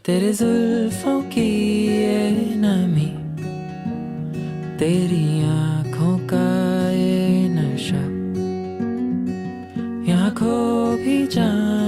तेरे जुल्फों की ये नमी, तेरी आंखों का ये नशा, यहाँ खो भी जाऊं